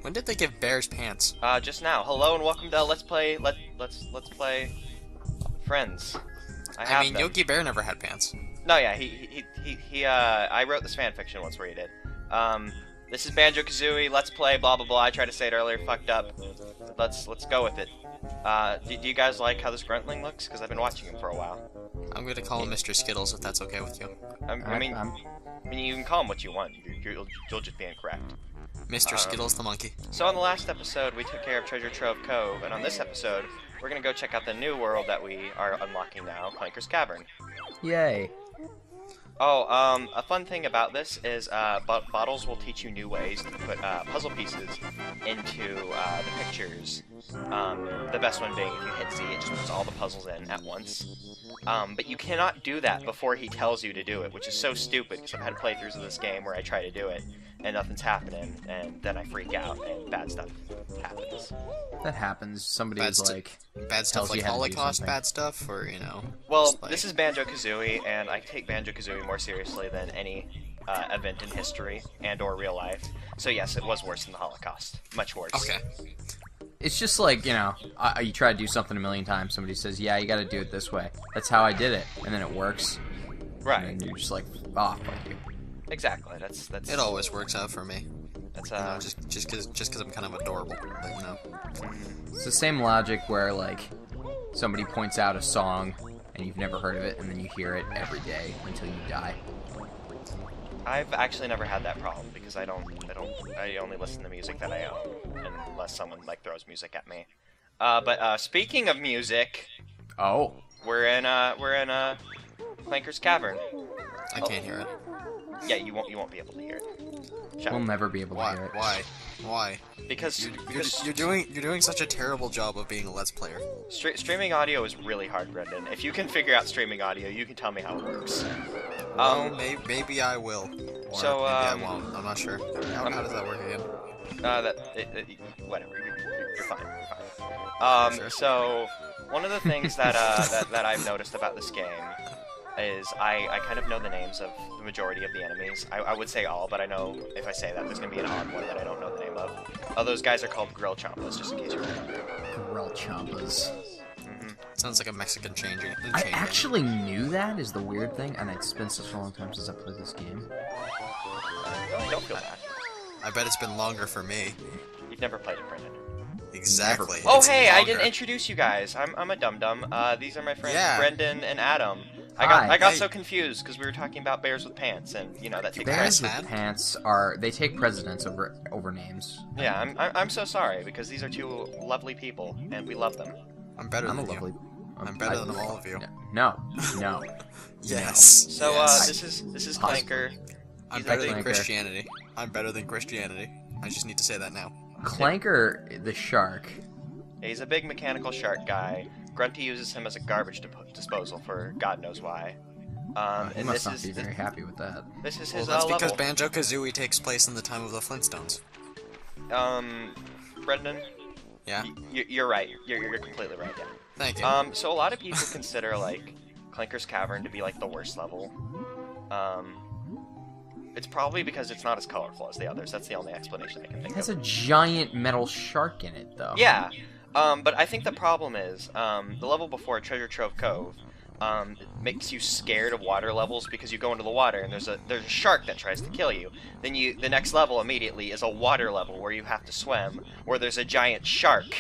When did they give bears pants? Just now. Hello and welcome to Let's Play. Let's play Friends. I mean, Yogi Bear never had pants. No, yeah, I wrote this fan fiction once where he did. This is Banjo-Kazooie. Let's play. Blah blah blah. I tried to say it earlier. Fucked up. Let's go with it. Do you guys like how this gruntling looks? Because I've been watching him for a while. I'm gonna call him Mr. Skittles if that's okay with you. I mean, you can call him what you want. You'll just be incorrect. Mr. Skittles the monkey. So on the last episode, we took care of Treasure Trove Cove, and on this episode, we're gonna go check out the new world that we are unlocking now, Clanker's Cavern. Yay. Oh, a fun thing about this is bottles will teach you new ways to put puzzle pieces into the pictures. The best one being if you hit Z, it just puts all the puzzles in at once. But you cannot do that before he tells you to do it, which is so stupid because I've had playthroughs of this game where I try to do it and nothing's happening, and then I freak out and bad stuff happens. That happens. Somebody Bad is like... Bad stuff like you how to do Holocaust something. bad stuff, or, you know... Well, like... this is Banjo-Kazooie, and I take Banjo-Kazooie more seriously than any event in history and or real life. So yes, it was worse than the Holocaust. Much worse. Okay. It's just like, you know, you try to do something a million times, somebody says, yeah, you gotta do it this way. That's how I did it. And then it works. Right. And then you're just like, oh, fuck you. Exactly. That's. It always works out for me. That's You know, just cause I'm kind of adorable, but, you know. It's the same logic where, like, somebody points out a song and you've never heard of it, and then you hear it every day until you die. I've actually never had that problem because I only listen to music that I own, unless someone like throws music at me. But speaking of music, Oh. we're in Clanker's Cavern. I can't hear it. Yeah, you won't be able to hear it. Shut We'll up. never be able to hear it. Why? Because You're doing such a terrible job of being a Let's Player. streaming audio is really hard, Brendan. If you can figure out streaming audio, you can tell me how it works. Well, maybe I will. Or so, maybe I won't. I'm not sure. How does that work again? Whatever. You're fine. You're fine. Sure. So one of the things that that I've noticed about this game is I kind of know the names of the majority of the enemies. I would say all, but I know if I say that, there's going to be an odd one that I don't know the name of. Those guys are called Grill Chompas, just in case you remember. Grill Chompas. Sounds like a Mexican changing. I actually knew that is the weird thing, and it's been such a long time since I played this game. Don't feel bad. I bet it's been longer for me. You've never played it, Brendan. Exactly. Oh, It's hey, I longer. didn't introduce you guys. I'm a dum-dum. These are my friends Yeah. Brendan and Adam. Hi. I got Hey. so confused because we were talking about bears with pants, and you know that takes Bears man. with pants they take precedence over names. Yeah, I'm so sorry because these are two lovely people and we love them. I'm better I'm a than lovely... you. I'm better than all of you. No. Yes. So yes. this is Clanker. I'm He's better a than big- Christianity. I'm better than Christianity. I just need to say that now. Clanker the shark. He's a big mechanical shark guy. Grunty uses him as a garbage disposal for God knows why. He And must this not is be very happy with that. this is Well, his that's because level. Banjo-Kazooie takes place in the time of the Flintstones. Brendan, Yeah? you're right. You're completely right. Yeah. Thank you. So a lot of people consider like Clanker's Cavern to be like the worst level. It's probably because it's not as colorful as the others. That's the only explanation I can It think has of. a giant metal shark in it, though. Yeah, but I think the problem is the level before Treasure Trove Cove makes you scared of water levels because you go into the water and there's a shark that tries to kill you. Then the next level immediately is a water level where you have to swim, where there's a giant shark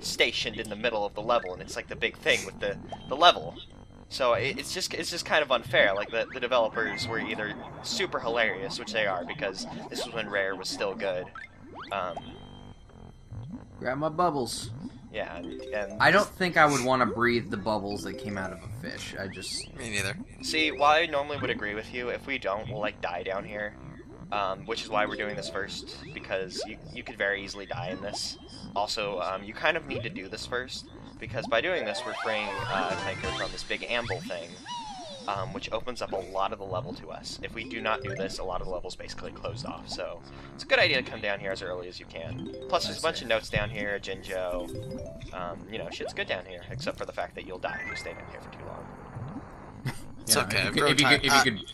stationed in the middle of the level, and it's like the big thing with the level. So it's just kind of unfair. Like the developers were either super hilarious, which they are because this was when Rare was still good. Grab my bubbles. Yeah, and I don't think I would want to breathe the bubbles that came out of a fish. Me neither. see, while I normally would agree with you, if we don't, we'll like die down here. Which is why we're doing this first, because you could very easily die in this. Also, you kind of need to do this first, because by doing this, we're freeing Clanker from this big amble thing, which opens up a lot of the level to us. If we do not do this, a lot of the level's basically closed off, so it's a good idea to come down here as early as you can. Plus, there's a bunch of notes down here, Jinjo, you know, shit's good down here, except for the fact that you'll die if you stay down here for too long. It's Yeah, okay. If you could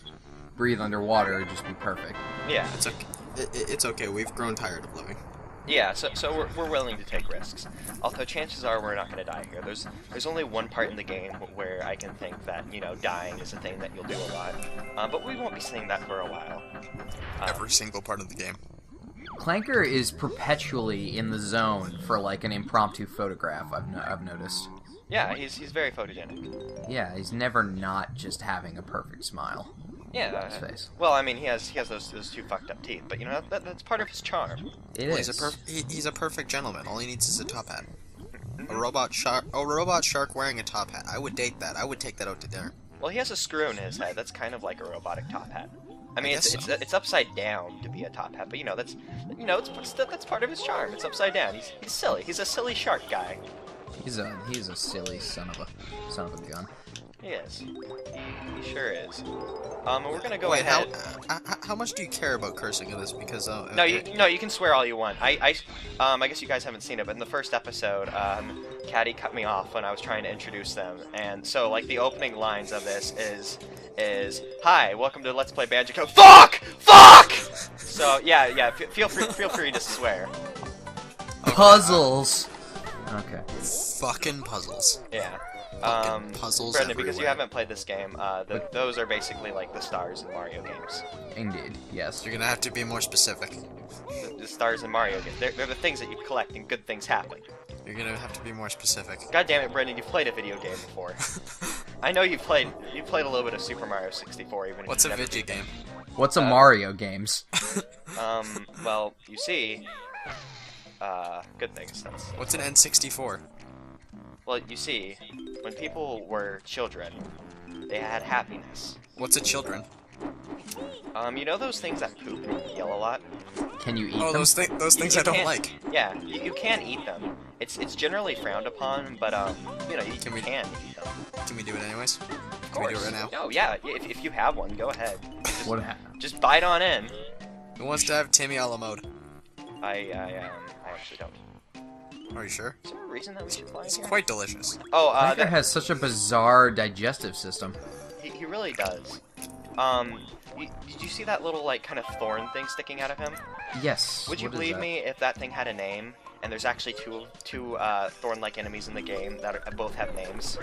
breathe underwater, it'd just be perfect. Yeah. It's okay. It's okay. We've grown tired of living. Yeah, so we're willing to take risks. Although chances are we're not going to die here. There's only one part in the game where I can think that, you know, dying is a thing that you'll do a lot. But we won't be seeing that for a while. Every single part of the game. Clanker is perpetually in the zone for like an impromptu photograph. I've noticed. Yeah, he's very photogenic. Yeah, he's never not just having a perfect smile. Yeah. On his face. Well, I mean, he has those two fucked up teeth, but you know that's part of his charm. It Well, is. he's a perfect gentleman. All he needs is a top hat. A robot shark wearing a top hat. I would date that. I would take that out to dinner. Well, he has a screw in his head. That's kind of like a robotic top hat. I mean, guess so. it's upside down to be a top hat, but that's part of his charm. It's upside down. He's silly. He's a silly shark guy. He's a silly son of a gun. He is. He sure is. We're gonna go Wait, ahead. how much do you care about cursing in this? Because No, you can swear all you want. I guess you guys haven't seen it, but in the first episode, Caddy cut me off when I was trying to introduce them, and so like the opening lines of this is "Hi, welcome to Let's Play Banjo-Kazooie." Fuck! So yeah, feel free to swear. Puzzles. Okay. fucking puzzles. Yeah. Fucking puzzles Brendan, everywhere. because you haven't played this game, those are basically like the stars in Mario games. Indeed, yes. You're gonna have to be more specific. The stars in Mario games. They're the things that you collect and good things happen. You're gonna have to be more specific. God damn it, Brendan, you've played a video game before. I know you played a little bit of Super Mario 64, even if What's you've a never video game? What's a Mario games? Well, you see, good things. What's an N64? Well, you see, when people were children, they had happiness. What's a children? You know those things that poop and yell a lot? Can you eat Oh, them? those things I don't can't- like. Yeah, you can eat them. It's generally frowned upon, but you know, you can eat them. Can we do it anyways? Of Can we do course. it right now? Oh yeah, if you have one, go ahead. What happened? Just bite on in. Who wants to have Timmy a la mode? I actually don't. Are you sure? Is there a reason that we should fly in It's here? quite delicious. Oh, Clanker has such a bizarre digestive system. he really does. Did you see that little like kind of thorn thing sticking out of him? Yes. Would you what is believe that? me if that thing had a name? And there's actually two thorn-like enemies in the game that both have names.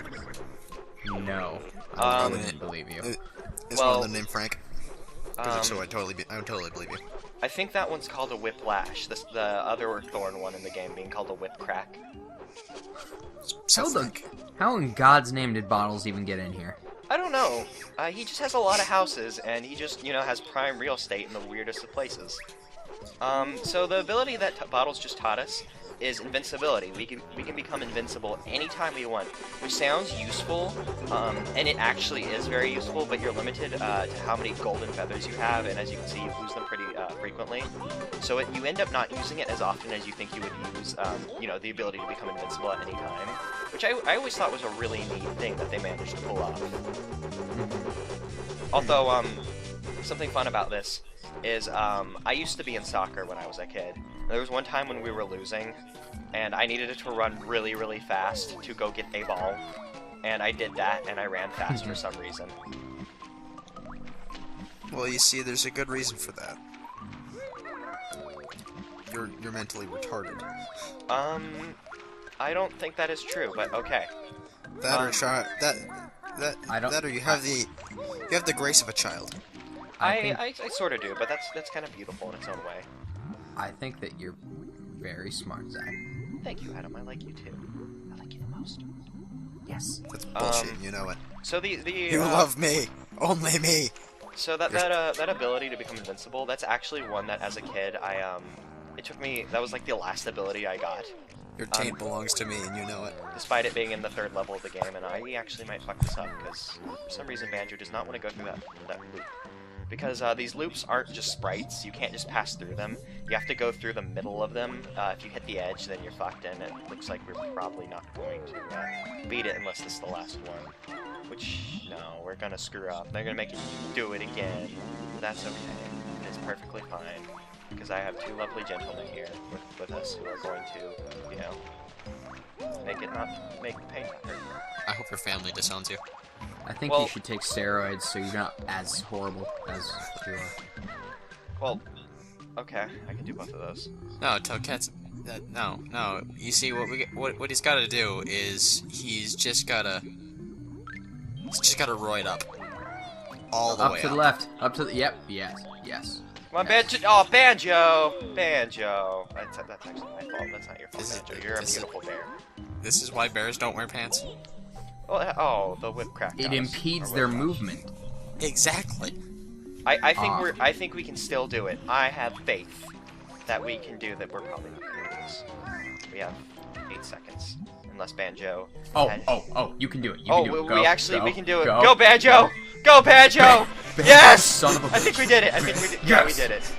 No. I wouldn't believe you. Is one of them named Frank? Because if so, I would totally believe you. I think that one's called a whiplash. The other thorn one in the game being called a whip crack. So How Frank. How in God's name did Bottles even get in here? I don't know. He just has a lot of houses, and he just, has prime real estate in the weirdest of places. So the ability that Bottles just taught us is invincibility. We can become invincible anytime we want, which sounds useful, and it actually is very useful, but you're limited to how many golden feathers you have, and as you can see, you lose them pretty frequently. So you end up not using it as often as you think you would use, the ability to become invincible at any time, which I always thought was a really neat thing that they managed to pull off. Although, something fun about this is I used to be in soccer when I was a kid. There was one time when we were losing, and I needed it to run really, really fast to go get a ball. And I did that, and I ran fast for some reason. Well, you see, there's a good reason for that. You're mentally retarded. I don't think that is true, but okay. That or I don't- that or you have the grace of a child. I sort of do, but that's kind of beautiful in its own way. I think that you're very smart, Zach. Thank you, Adam. I like you too. I like you the most. Yes. That's bullshit. You know it. So You love me, only me. So that ability to become invincible, that's actually one that as a kid it took me. That was like the last ability I got. Your taint belongs to me, and you know it. Despite it being in the third level of the game, and I actually might fuck this up because for some reason Banjo does not want to go through that loop. Because these loops aren't just sprites, you can't just pass through them. You have to go through the middle of them. If you hit the edge, then you're fucked in. It looks like we're probably not going to beat it unless this is the last one. Which, no, we're gonna screw up. They're gonna make you do it again. That's okay. It's perfectly fine. Because I have two lovely gentlemen here with us who are going to, make the pain not hurt. I hope your family disowns you. I think Well- you should take steroids so you're not as horrible as you are. Well, okay, I can do both of those. No, tell cats No. You see, what he's got to do is he's just gotta roid up all the way Up to the left. Up to the. Yep. Yes. Come on, Banjo! Oh, Banjo! That's actually my fault. That's not your fault, Banjo. You're a beautiful bear. This is why bears don't wear pants. Oh, the whip crack. It impedes their movement. Exactly. I think we can still do it. I have faith that we can do that. We're probably not going to do this. We have 8 seconds. Unless Banjo... You can do it. We can do it. Go. Go, Banjo! Go, Banjo! Yes! Son of a I think we did it. Yes. Yeah, we did it.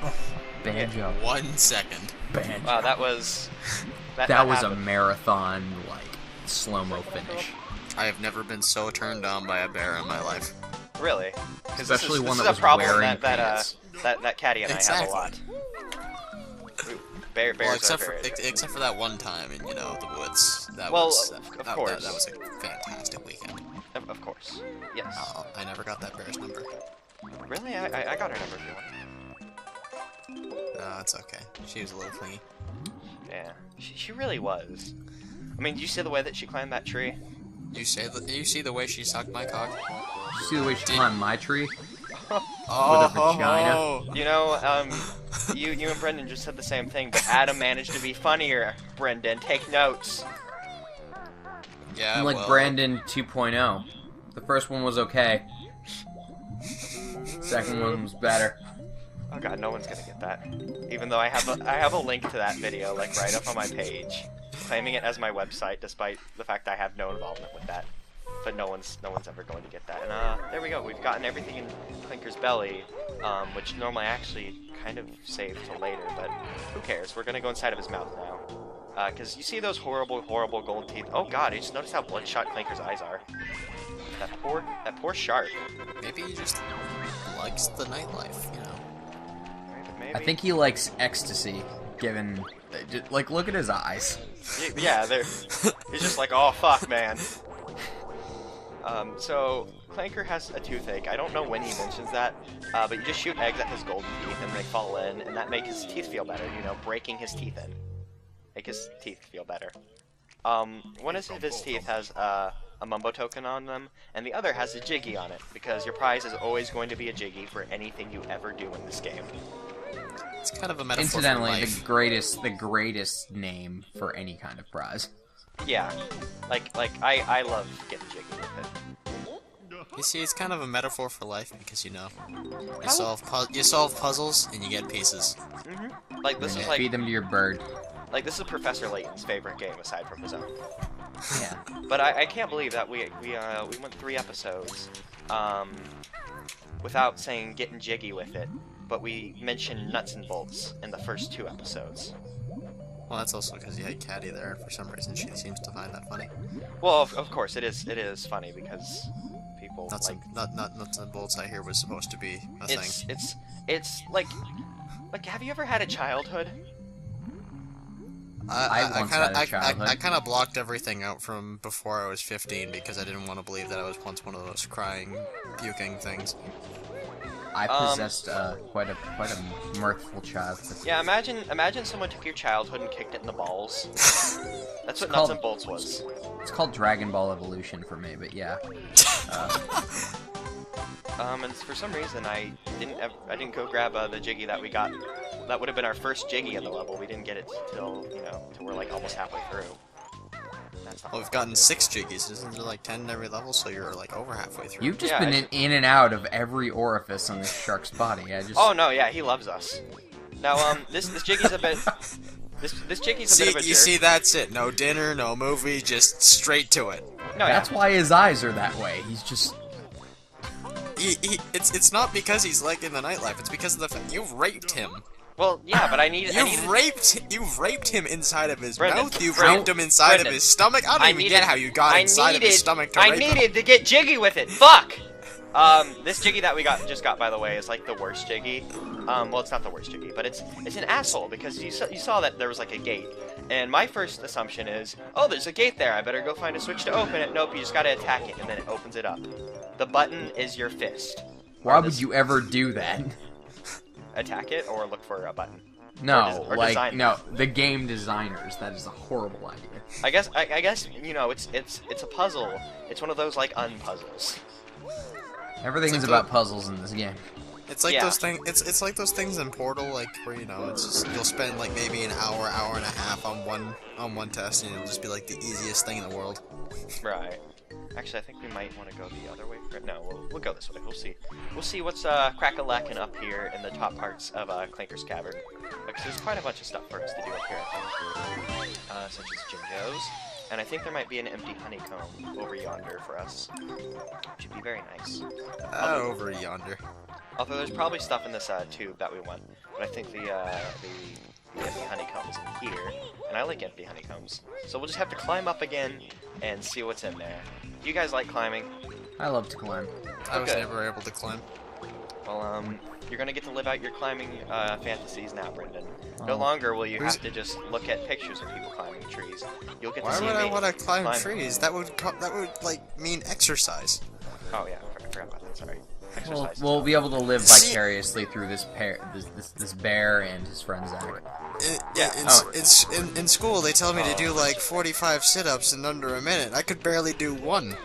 Banjo. 1 second. Banjo. Wow, that was... That was a marathon, like, slow-mo finish. I have never been so turned on by a bear in my life. Really? Especially one that was was a problem wearing that Caddy and I have a lot. Bears Well, are except for that one time in the woods. That course. That was a fantastic weekend. Of course. Yes. I never got that bear's number. Really? I got her number if you want. No, it's okay. She was a little clingy. Yeah. She really was. I mean, did you see the way that she climbed that tree? You see the way she sucked my cock? Did you see the way she climbed my tree? Oh, with a vagina. You know, you and Brendan just said the same thing, but Adam managed to be funnier. Brendan, take notes. Yeah, I'm like Brandon 2.0. The first one was okay. Second one was better. Oh god, no one's gonna get that. Even though I have a link to that video, like right up on my page, claiming it as my website, despite the fact I have no involvement with that. But no one's ever going to get that. And there we go. We've gotten everything in Clinker's belly, which normally I actually kind of saved till later, but who cares? We're gonna go inside of his mouth now. Because you see those horrible gold teeth. Oh god, I just noticed how bloodshot Clinker's eyes are. That poor shark. Maybe he just likes the nightlife, Maybe. I think he likes ecstasy, given... Like, look at his eyes. Yeah, he's just like, oh fuck, man. So, Clanker has a toothache. I don't know when he mentions that, but you just shoot eggs at his golden teeth and they fall in, and that makes his teeth feel better, breaking his teeth in. Make his teeth feel better. One of his teeth has a Mumbo token on them, and the other has a Jiggy on it, because your prize is always going to be a Jiggy for anything you ever do in this game. It's kind of a metaphor Incidentally, for life. the greatest name for any kind of prize. Yeah. Like I love getting Jiggy with it. You see, it's kind of a metaphor for life because you solve puzzles and you get pieces. Mm-hmm. Like this is Feed them to your bird. Like this is Professor Layton's favorite game aside from his own. Yeah. But I can't believe that we went 3 episodes without saying getting jiggy with it, but we mentioned nuts and bolts in the first 2 episodes. Well, that's also because you had Caddy there, and for some reason she seems to find that funny. Well, of course, it is funny because people nuts and bolts, I hear, was supposed to be a thing. It's like have you ever had a childhood? I kind of blocked everything out from before I was 15 because I didn't want to believe that I was once one of those crying, puking things. I possessed quite a mirthful childhood. Yeah, imagine someone took your childhood and kicked it in the balls. That's what nuts and bolts was. It's called Dragon Ball Evolution for me, but yeah. And for some reason I didn't go grab the Jiggy that we got. That would have been our first Jiggy in the level. We didn't get it till till we're like almost halfway through. Well, we've gotten 6 Jiggies. Isn't there like 10 in every level? So you're like over halfway through. You've just been in and out of every orifice on this shark's body. Oh no, yeah, he loves us. Now this Jiggy's a bit. This Jiggy's a bit of a jerk. You see, that's it. No dinner, no movie, just straight to it. No, that's why his eyes are that way. He's just. It's not because he's liking the nightlife. It's because of the fact you've raped him. Well, yeah, but You've raped him inside of his mouth. You've raped him inside of his stomach. I don't even get how you got inside of his stomach to rape him. I needed to get jiggy with it. Fuck. This Jiggy that we just got, by the way, is like the worst Jiggy. Well, it's not the worst Jiggy, but it's an asshole because you saw that there was like a gate, and my first assumption is, oh, there's a gate there. I better go find a switch to open it. Nope, you just gotta attack it, and then it opens it up. The button is your fist. Why would you ever do that? Attack it or look for a button. No, or like designers. no, the game designers. That is a horrible idea. I guess you know it's a puzzle. It's one of those like unpuzzles. Everything's like about puzzles in this game. It's like Yeah. those things. It's like those things in Portal, like where it's just you'll spend like maybe an hour, hour and a half on one test, and it'll just be like the easiest thing in the world. Right. Actually, I think we might want to go the other way. No, we'll go this way. We'll see. We'll see what's crack-a-lackin' up here in the top parts of Clanker's Cavern. Because there's quite a bunch of stuff for us to do up here, I think. Such as Jinjos. And I think there might be an empty honeycomb over yonder for us. Which would be very nice. Over yonder. Although there's probably stuff in this tube that we want. But I think the empty honeycomb is in here. And I like empty honeycombs. So we'll just have to climb up again and see what's in there. Do you guys like climbing? I love to climb. I was Okay. never able to climb. Well, you're gonna get to live out your climbing fantasies now, Brendan. No Oh. longer will you Who's- have to just look at pictures of people climbing trees. You'll get to Why see would I me want to climb climb. trees? That would like mean exercise. Oh yeah, I forgot about that. Sorry. We'll, Exercise. we'll be able to live See- vicariously through this bear and his friend Zach. Yeah. It's in school. They tell me to do like 45 sit-ups in under a minute. I could barely do one.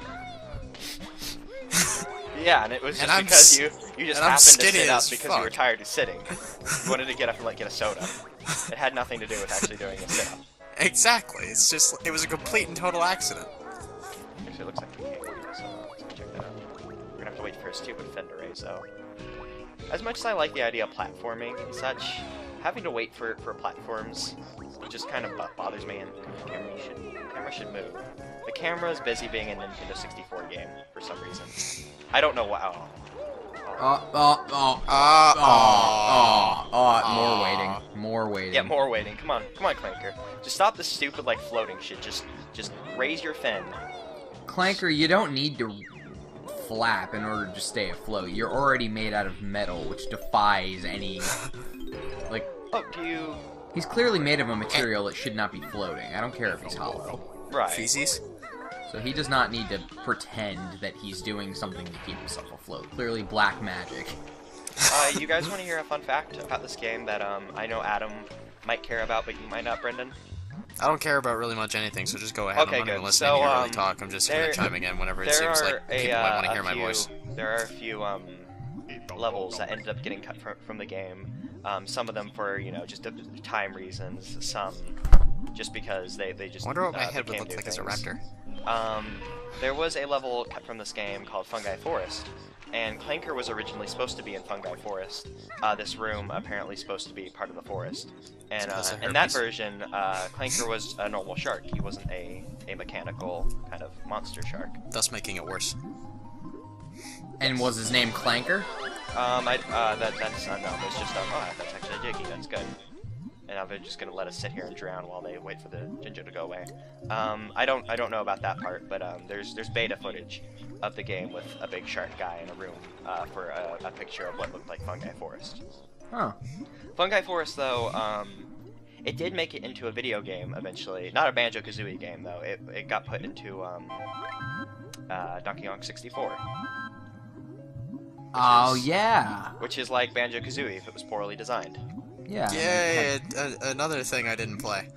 Yeah, and it was just And I'm because s- you just and I'm happened to skinny sit up as because you fuck. were tired of sitting. You wanted to get up and like get a soda. It had nothing to do with actually doing a sit-up. Exactly. It's just it was a complete and total accident. Actually, it looks like we can't do this, so let's check that out. We're gonna have to wait for a stupid fender raise, though. As much as I like the idea of platforming and such, having to wait for platforms just kind of bothers me, and the camera should move. The camera is busy being a Nintendo 64 game for some reason. I don't know why. More waiting. More waiting. Yeah, more waiting. Come on, Clanker. Just stop this stupid like floating shit. Just raise your fin. Clanker, you don't need to flap in order to stay afloat. You're already made out of metal, which defies any... like, Oh, do you? he's clearly made of a material that should not be floating. I don't care if he's hollow. Right. Feces. So he does not need to pretend that he's doing something to keep himself afloat. Clearly black magic. You guys want to hear a fun fact about this game that I know Adam might care about, but you might not, Brendan? I don't care about really much anything, so just go ahead. Okay, I'm not good. even listening So, to you really talk. I'm just gonna chime in whenever it seems like people might want to hear my voice. There are a few levels that ended up getting cut from the game. Some of them for just time reasons. Some just because they just. I wonder what my head would became look new like as a things. raptor. There was a level cut from this game called Fungi Forest, and Clanker was originally supposed to be in Fungi Forest. This room apparently supposed to be part of the forest, and Because of in that herpes. version, Clanker was a normal shark. He wasn't a mechanical kind of monster shark. Thus making it worse. And was his name Clanker? That's unknown. It's just that's actually a Jiggy. That's good. And now they're just gonna let us sit here and drown while they wait for the Jinjo to go away. I don't know about that part, but there's beta footage of the game with a big shark guy in a room for a picture of what looked like Fungi Forest. Oh. Fungi Forest, though, it did make it into a video game eventually. Not a Banjo-Kazooie game, though. It got put into Donkey Kong 64. Oh, yeah. Which is like Banjo-Kazooie if it was poorly designed. Yeah. Yay! Another thing I didn't play.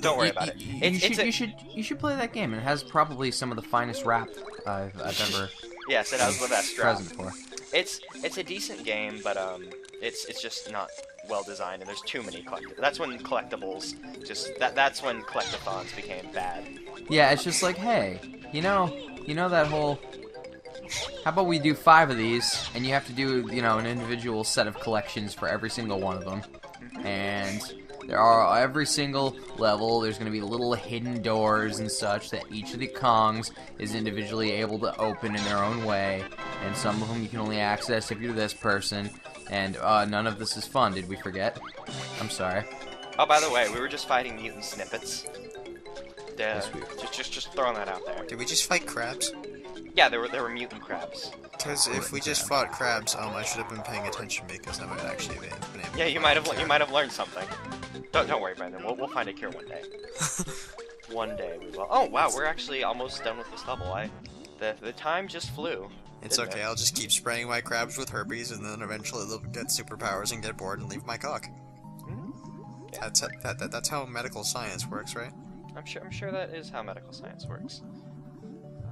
Don't worry about it. You should play that game. It has probably some of the finest rap I've ever Yes, it has the best drop. present for. It's a decent game, but it's just not well designed, and there's too many collectibles. That's when collectibles that's when collectathons became bad. Yeah, it's just like, hey, you know that whole. How about we do 5 of these, and you have to do, an individual set of collections for every single one of them, and there are every single level. There's going to be little hidden doors and such that each of the Kongs is individually able to open in their own way, and some of them you can only access if you're this person. And none of this is fun. Did we forget? I'm sorry. Oh, by the way, we were just fighting mutant snippets. Yes, we were. Just throwing that out there. Did we just fight crabs? Yeah, there were mutant crabs. Because if we just fought crabs, I should have been paying attention because I might actually have been able. Yeah, you might have learned something. Don't worry, Brendan. We'll find a cure one day. One day we will. Oh wow, we're actually almost done with this level. The time just flew. It's okay, I'll just keep spraying my crabs with herpes, and then eventually they'll get superpowers and get bored and leave my cock. Yeah. That's how medical science works, right? I'm sure that is how medical science works.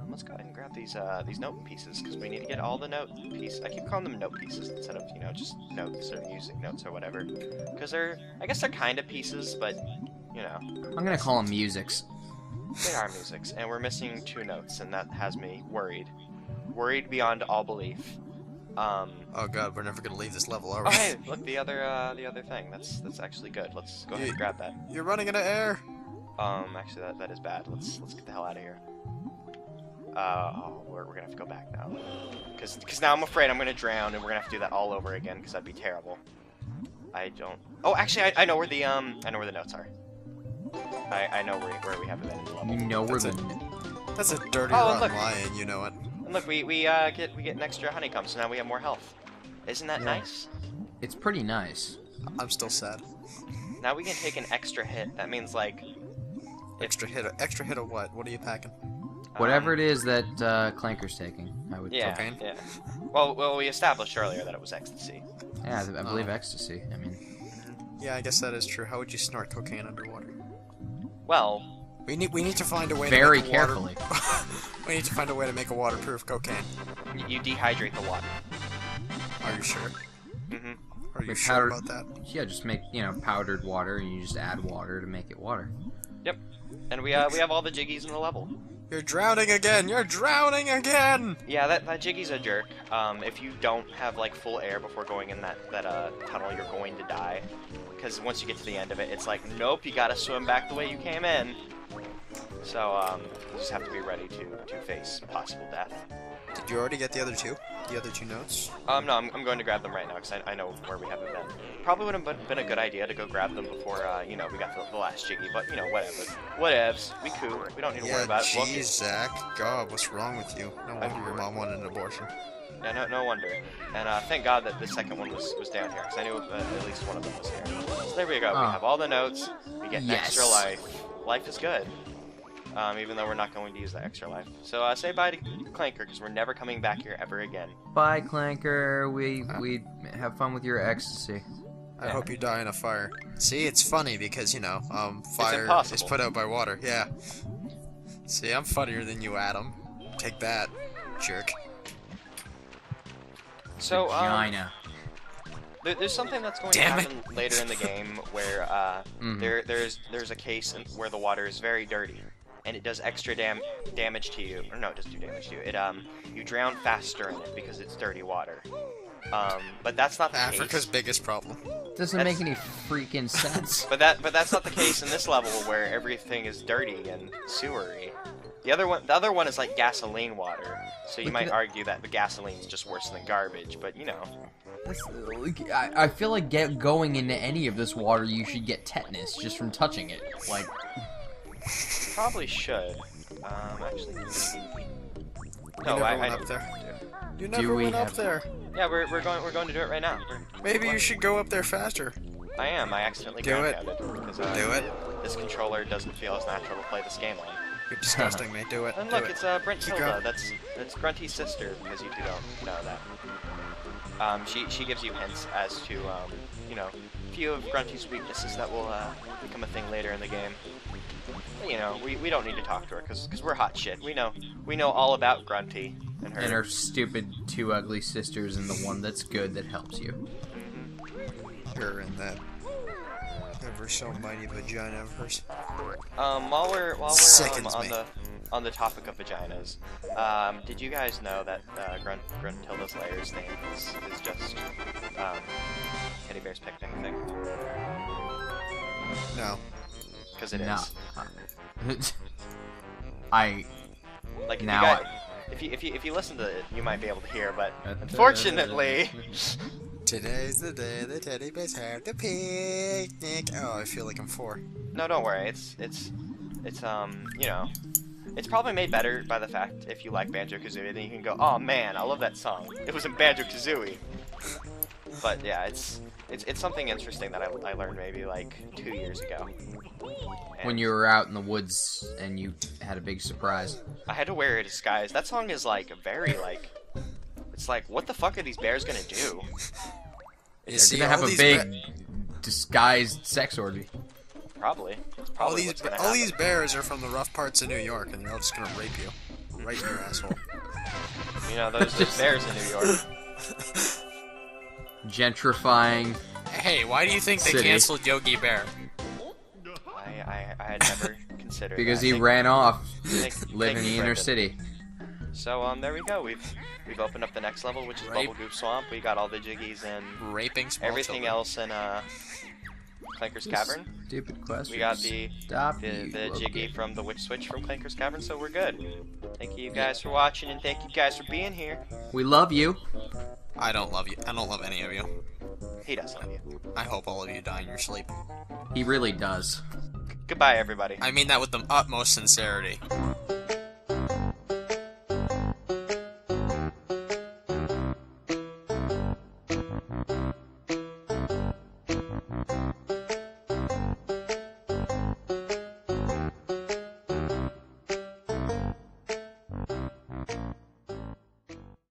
Let's go ahead and grab these note pieces, because we need to get all the note pieces. I keep calling them note pieces instead of, you know, just notes or music notes or whatever. Because I guess they're kind of pieces, but, you know. I'm gonna call them musics. They are musics, and we're missing 2 notes, and that has me worried. Worried beyond all belief. Oh god, we're never gonna leave this level, are we? Oh hey, look, the other thing. That's actually good. Let's go ahead and grab that. You're running out of air. Actually that is bad. Let's get the hell out of here. We're gonna have to go back now. Cause now I'm afraid I'm gonna drown, and we're gonna have to do that all over again, cause that'd be terrible. I don't. Oh, actually, I know where the notes are. I know where we have them in the level. You know where That's a dirty rotten lie, and you know it. And look, we get an extra honeycomb, so now we have more health. Isn't that nice? It's pretty nice. I'm still sad. Now we can take an extra hit. That means like Extra hit of what? What are you packing? Whatever it is that Clanker's taking, I would. Yeah, cocaine? yeah. Well, we established earlier that it was ecstasy. Yeah, I believe ecstasy. I mean. Yeah, I guess that is true. How would you snort cocaine underwater? Well, we need to find a way. Very to make carefully. We need to find a way to make a waterproof cocaine. you dehydrate the water. Are you sure? Mm-hmm. Are you sure about that? Yeah, just make, you know, powdered water, and you just add water to make it water. Yep. And we have all the jiggies in the level. You're drowning again! You're drowning again! Yeah, that Jiggy's a jerk. If you don't have like full air before going in that tunnel, you're going to die. Because once you get to the end of it, it's like, nope, you gotta swim back the way you came in. So you just have to be ready to face possible death. Did you already get the other two? The other 2 notes? No, I'm going to grab them right now because I know where we have them been. Probably would have been a good idea to go grab them before, you know, we got the last Jiggy, but, you know, whatever. Whatevs. We cool. We don't need to worry about it. Jeez, Zach. God, what's wrong with you? No wonder your mom wanted an abortion. Yeah, no wonder. And thank God that the second one was down here, because I knew at least one of them was here. So there we go. We have all the notes. We get an extra life. Life is good. Even though we're not going to use that extra life. So say bye to Clanker, because we're never coming back here ever again. Bye, Clanker. We have fun with your ecstasy. I hope you die in a fire. See, it's funny because, you know, fire is put out by water. Yeah. See, I'm funnier than you, Adam. Take that, jerk. So, Vagina. There's something that's going to happen later in the game where there's a case where the water is very dirty, and it does extra damage to you. Or no, it doesn't do damage to you. It you drown faster in it because it's dirty water. But that's not the case. Africa's biggest problem. Doesn't make any freaking sense. But that's not the case in this level where everything is dirty and sewery. The other one is like gasoline water. So you might argue that the gasoline's just worse than garbage, but you know. I feel like going into any of this water, you should get tetanus just from touching it. Like, probably should. Actually, no, I went up there. You never went up there. Yeah, we're going to do it right now. Maybe you should go up there faster. I am. I accidentally ground pounded because do it. This controller doesn't feel as natural to play this game on. You're disgusting, mate. Do it. And look, it's Brent Tilda. That's Grunty's sister, because you two don't know that. She gives you hints as to you know, a few of Grunty's weaknesses that will become a thing later in the game. But, you know, we don't need to talk to her because we're hot shit. We know all about Grunty and her stupid 2 ugly sisters and the one that's good that helps you. Her and that ever so mighty vagina of hers. While we're on the topic of vaginas, did you guys know that Gruntilda's Lair's name is just Teddy Bear's Picnic thing? No. Because it is. Like if you listen to it, you might be able to hear, but unfortunately. Today's the day the teddy bears have the picnic. Oh, I feel like I'm 4. No, don't worry. It's you know, it's probably made better by the fact if you like Banjo-Kazooie, then you can go, oh man, I love that song. It was in Banjo-Kazooie. But yeah, it's something interesting that I learned maybe like 2 years ago. And when you were out in the woods and you had a big surprise. I had to wear a disguise. That song is like very like It's like, what the fuck are these bears gonna do? You They're gonna have a big disguised sex orgy. Probably. All these bears are from the rough parts of New York, and they're all just gonna rape you. Right in your asshole. You know, there's bears in New York. Gentrifying. Hey, why do you think they City. canceled Yogi Bear? I had never considered Because that. he ran off, Thank living in you, the inner Brendan. city. So there we go. We've opened up the next level, which is Rape. Bubble Goop Swamp. We got all the jiggies and Raping small everything children. else in Clanker's Cavern. Stupid question. We got the you, jiggy from the Witch Switch from Clanker's Cavern, so we're good. Thank you guys for watching, and thank you guys for being here. We love you. I don't love you. I don't love any of you. He does love you. I hope all of you die in your sleep. He really does. Goodbye, everybody. I mean that with the utmost sincerity.